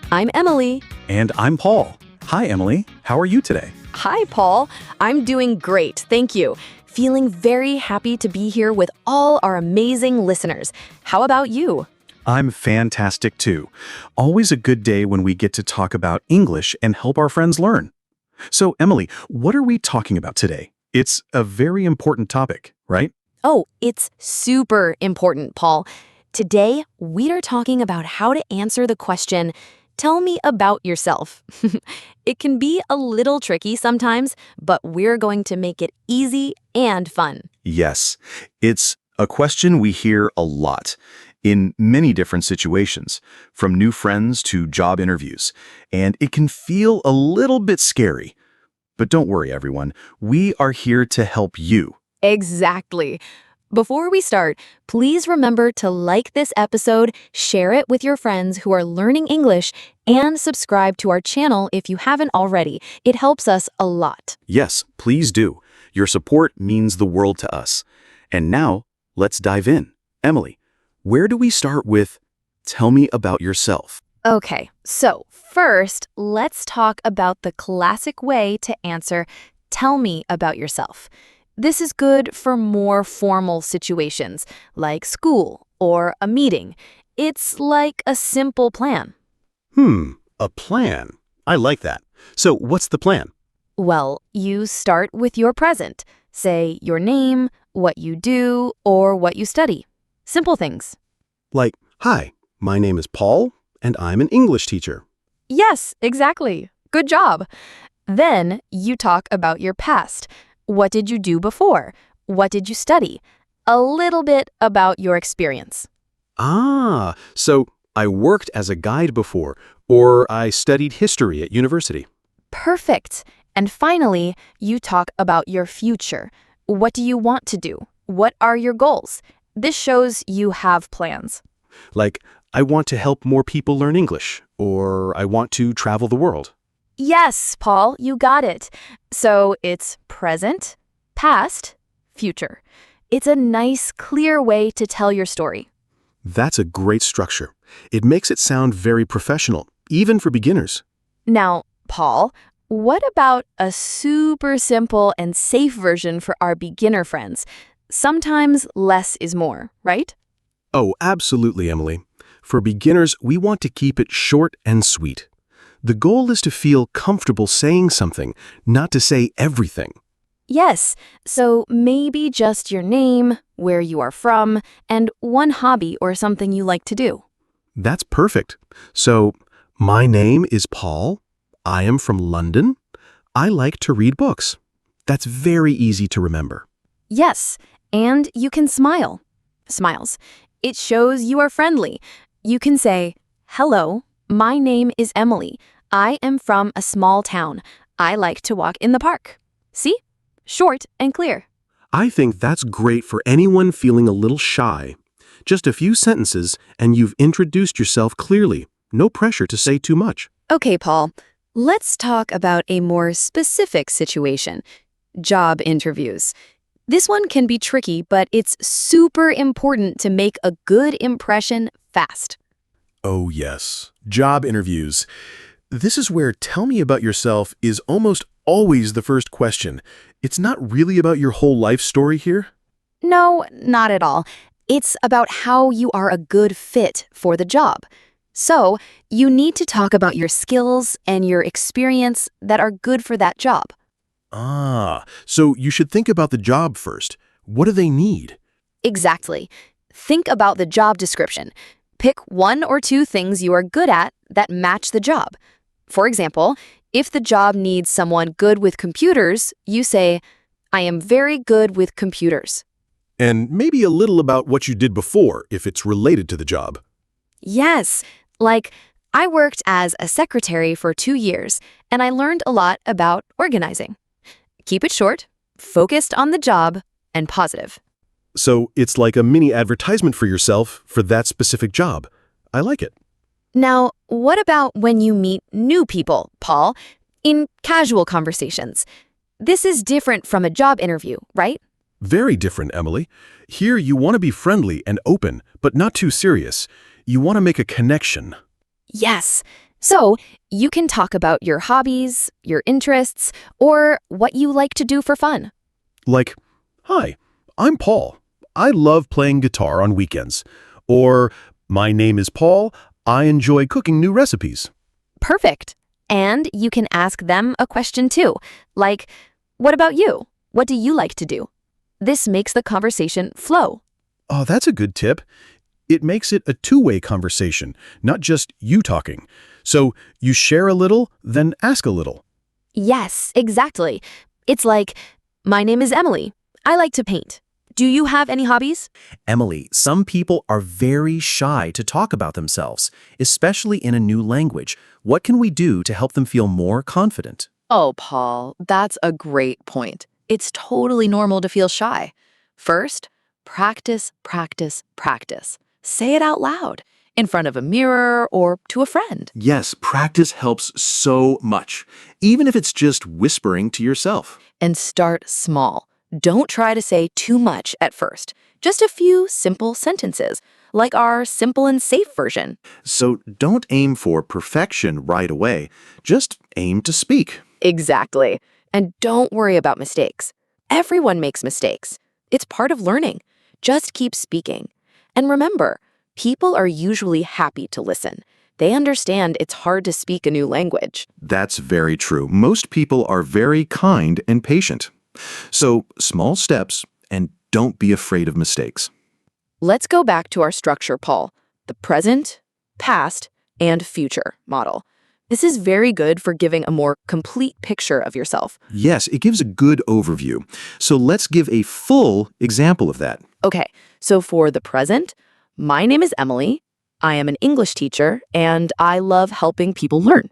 I'm Emily. And I'm Paul. Hi, Emily. How are you today? Hi, Paul. I'm doing great, thank you. Feeling very happy to be here with all our amazing listeners. How about you? I'm fantastic too. Always a good day when we get to talk about English and help our friends learn. So, Emily, what are we talking about today? It's a very important topic, right? Oh, it's super important, Paul. Today, we are talking about how to answer the question, tell me about yourself. It can be a little tricky sometimes, but we're going to make it easy and fun. Yes, it's a question we hear a lot in many different situations, from new friends to job interviews, and it can feel a little bit scary. But don't worry, everyone. We are here to help you. Exactly. Before we start, please remember to like this episode, share it with your friends who are learning English, and subscribe to our channel if you haven't already. It helps us a lot. Yes, please do. Your support means the world to us. And now, let's dive in. Emily, where do we start with tell me about yourself? Okay, so first, let's talk about the classic way to answer tell me about yourself. This is good for more formal situations, like school or a meeting. It's like a simple plan. A plan. I like that. So what's the plan? Well, you start with your present. Say your name, what you do, or what you study. Simple things. Like, hi, my name is Paul, and I'm an English teacher. Yes, exactly. Good job. Then you talk about your past. What did you do before? What did you study? A little bit about your experience. So I worked as a guide before, or I studied history at university. Perfect. And finally, you talk about your future. What do you want to do? What are your goals? This shows you have plans. Like, I want to help more people learn English, or I want to travel the world. Yes, Paul, you got it. So it's present, past, future. It's a nice, clear way to tell your story. That's a great structure. It makes it sound very professional, even for beginners. Now, Paul, what about a super simple and safe version for our beginner friends? Sometimes less is more, right? Oh, absolutely, Emily. For beginners, we want to keep it short and sweet. The goal is to feel comfortable saying something, not to say everything. Yes, so maybe just your name, where you are from, and one hobby or something you like to do. That's perfect. So, my name is Paul. I am from London. I like to read books. That's very easy to remember. Yes, and you can smile. Smiles. It shows you are friendly. You can say, hello, my name is Emily. I am from a small town. I like to walk in the park. See? Short and clear. I think that's great for anyone feeling a little shy. Just a few sentences and you've introduced yourself clearly. No pressure to say too much. Okay, Paul, let's talk about a more specific situation. Job interviews. This one can be tricky, but it's super important to make a good impression fast. Oh, yes. Job interviews. This is where tell me about yourself is almost always the first question. It's not really about your whole life story here. No, not at all. It's about how you are a good fit for the job. So, you need to talk about your skills and your experience that are good for that job. So you should think about the job first. What do they need? Exactly. Think about the job description. Pick one or two things you are good at that match the job. For example, if the job needs someone good with computers, you say, I am very good with computers. And maybe a little about what you did before, if it's related to the job. Yes, like I worked as a secretary for 2 years, and I learned a lot about organizing. Keep it short, focused on the job, and positive. So it's like a mini advertisement for yourself for that specific job. I like it. Now, what about when you meet new people, Paul, in casual conversations? This is different from a job interview, right? Very different, Emily. Here you want to be friendly and open, but not too serious. You want to make a connection. Yes. So, you can talk about your hobbies, your interests, or what you like to do for fun. Like, hi, I'm Paul. I love playing guitar on weekends. Or, my name is Paul. I enjoy cooking new recipes. Perfect. And you can ask them a question too, like, what about you? What do you like to do? This makes the conversation flow. Oh, that's a good tip. It makes it a two-way conversation, not just you talking. So you share a little, then ask a little. Yes, exactly. It's like, my name is Emily. I like to paint. Do you have any hobbies? Emily, some people are very shy to talk about themselves, especially in a new language. What can we do to help them feel more confident? Oh, Paul, that's a great point. It's totally normal to feel shy. First, practice, practice, practice. Say it out loud, in front of a mirror or to a friend. Yes, practice helps so much, even if it's just whispering to yourself. And start small. Don't try to say too much at first. Just a few simple sentences, like our simple and safe version. So don't aim for perfection right away. Just aim to speak. Exactly. And don't worry about mistakes. Everyone makes mistakes. It's part of learning. Just keep speaking. And remember, people are usually happy to listen. They understand it's hard to speak a new language. That's very true. Most people are very kind and patient. So small steps, and don't be afraid of mistakes. Let's go back to our structure, Paul. The present, past, and future model. This is very good for giving a more complete picture of yourself. Yes, it gives a good overview. So let's give a full example of that. Okay, so for the present, my name is Emily. I am an English teacher, and I love helping people learn.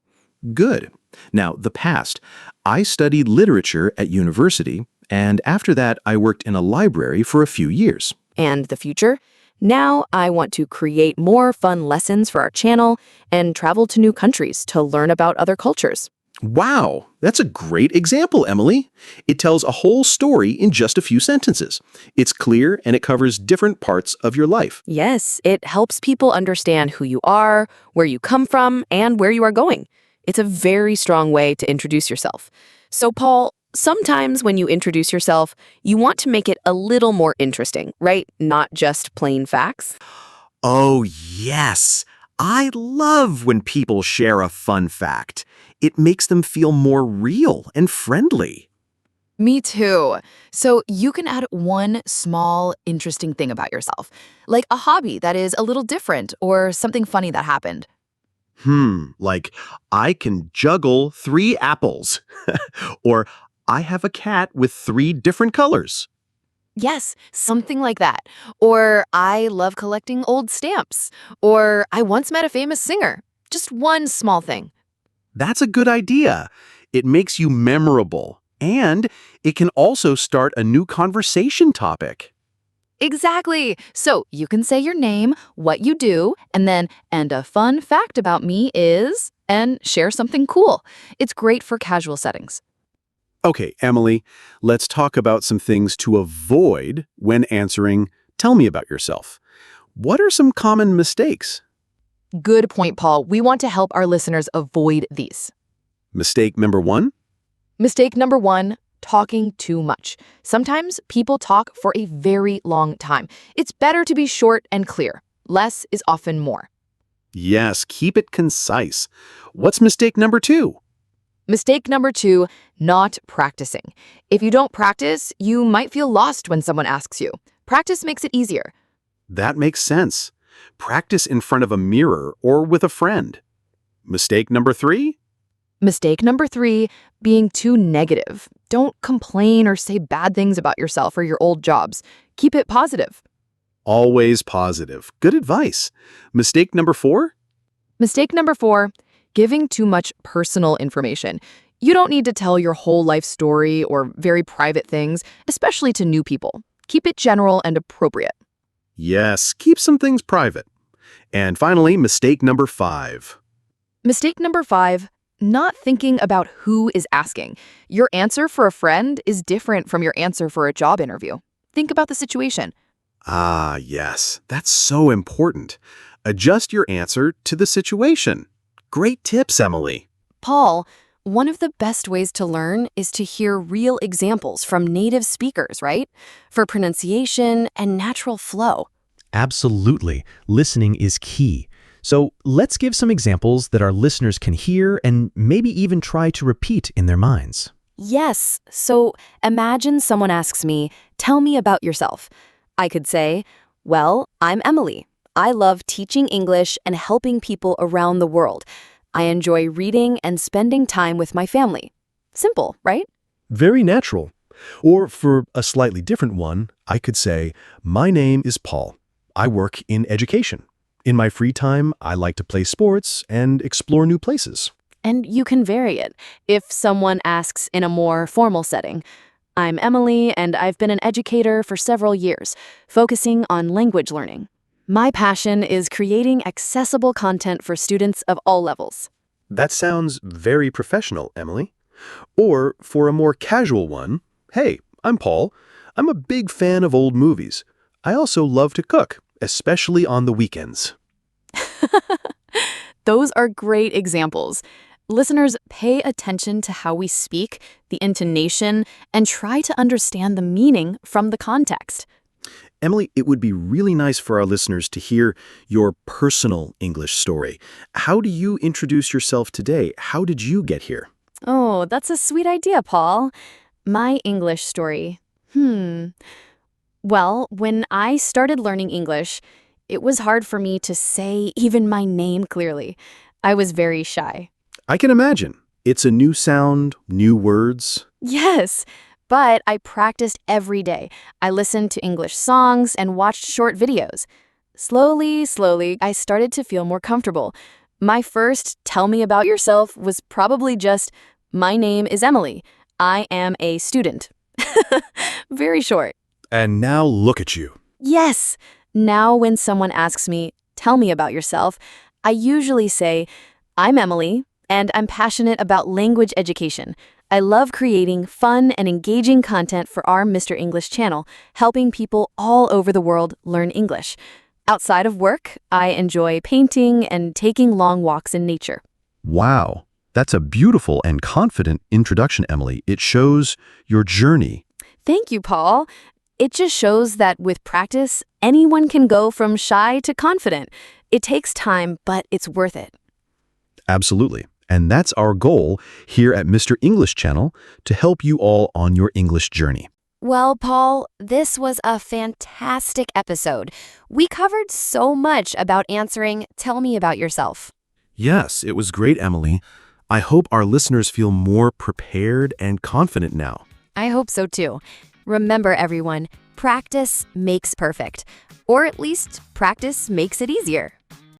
Good. Now, the past. I studied literature at university, and after that, I worked in a library for a few years. And the future? Now I want to create more fun lessons for our channel and travel to new countries to learn about other cultures. Wow, that's a great example, Emily. It tells a whole story in just a few sentences. It's clear and it covers different parts of your life. Yes, it helps people understand who you are, where you come from, and where you are going. It's a very strong way to introduce yourself. So, Paul, sometimes when you introduce yourself, you want to make it a little more interesting, right? Not just plain facts. Oh, yes. I love when people share a fun fact. It makes them feel more real and friendly. Me too. So you can add one small, interesting thing about yourself, like a hobby that is a little different or something funny that happened. Like, I can juggle 3 apples. Or, I have a cat with 3 different colors. Yes, something like that. Or I love collecting old stamps. Or I once met a famous singer. Just one small thing. That's a good idea. It makes you memorable, and it can also start a new conversation topic. Exactly. So you can say your name, what you do, and a fun fact about me is, and share something cool. It's great for casual settings. Okay, Emily, let's talk about some things to avoid when answering, "Tell me about yourself." What are some common mistakes? Good point, Paul. We want to help our listeners avoid these. Mistake number 1? Mistake number 1, talking too much. Sometimes people talk for a very long time. It's better to be short and clear. Less is often more. Yes, keep it concise. What's mistake number 2? Mistake number 2, not practicing. If you don't practice, you might feel lost when someone asks you. Practice makes it easier. That makes sense. Practice in front of a mirror or with a friend. Mistake number 3? Mistake number 3, being too negative. Don't complain or say bad things about yourself or your old jobs. Keep it positive. Always positive. Good advice. Mistake number 4? Mistake number 4, giving too much personal information. You don't need to tell your whole life story or very private things, especially to new people. Keep it general and appropriate. Yes, keep some things private. And finally, mistake number 5. Mistake number 5, not thinking about who is asking. Your answer for a friend is different from your answer for a job interview. Think about the situation. Ah, yes, that's so important. Adjust your answer to the situation. Great tips, Emily. Paul, one of the best ways to learn is to hear real examples from native speakers, right? For pronunciation and natural flow. Absolutely. Listening is key. So let's give some examples that our listeners can hear and maybe even try to repeat in their minds. Yes, so imagine someone asks me, tell me about yourself. I could say, well, I'm Emily. I love teaching English and helping people around the world. I enjoy reading and spending time with my family. Simple, right? Very natural. Or for a slightly different one, I could say, my name is Paul. I work in education. In my free time, I like to play sports and explore new places. And you can vary it. If someone asks in a more formal setting, I'm Emily and I've been an educator for several years, focusing on language learning. My passion is creating accessible content for students of all levels. That sounds very professional, Emily. Or for a more casual one, hey, I'm Paul. I'm a big fan of old movies. I also love to cook, especially on the weekends. Those are great examples. Listeners, pay attention to how we speak, the intonation, and try to understand the meaning from the context. Emily, it would be really nice for our listeners to hear your personal English story. How do you introduce yourself today? How did you get here? Oh, that's a sweet idea, Paul. My English story. Well, when I started learning English, it was hard for me to say even my name clearly. I was very shy. I can imagine. It's a new sound, new words. Yes, but I practiced every day. I listened to English songs and watched short videos. Slowly, I started to feel more comfortable. My first tell me about yourself was probably just, my name is Emily. I am a student. Very short. And now look at you. Yes. Now when someone asks me, tell me about yourself, I usually say, I'm Emily, and I'm passionate about language education. I love creating fun and engaging content for our Mr. English channel, helping people all over the world learn English. Outside of work, I enjoy painting and taking long walks in nature. Wow, that's a beautiful and confident introduction, Emily. It shows your journey. Thank you, Paul. It just shows that with practice, anyone can go from shy to confident. It takes time, but it's worth it. Absolutely. And that's our goal here at Mr. English Channel, to help you all on your English journey. Well, Paul, this was a fantastic episode. We covered so much about answering, tell me about yourself. Yes, it was great, Emily. I hope our listeners feel more prepared and confident now. I hope so too. Remember, everyone, practice makes perfect. Or at least practice makes it easier.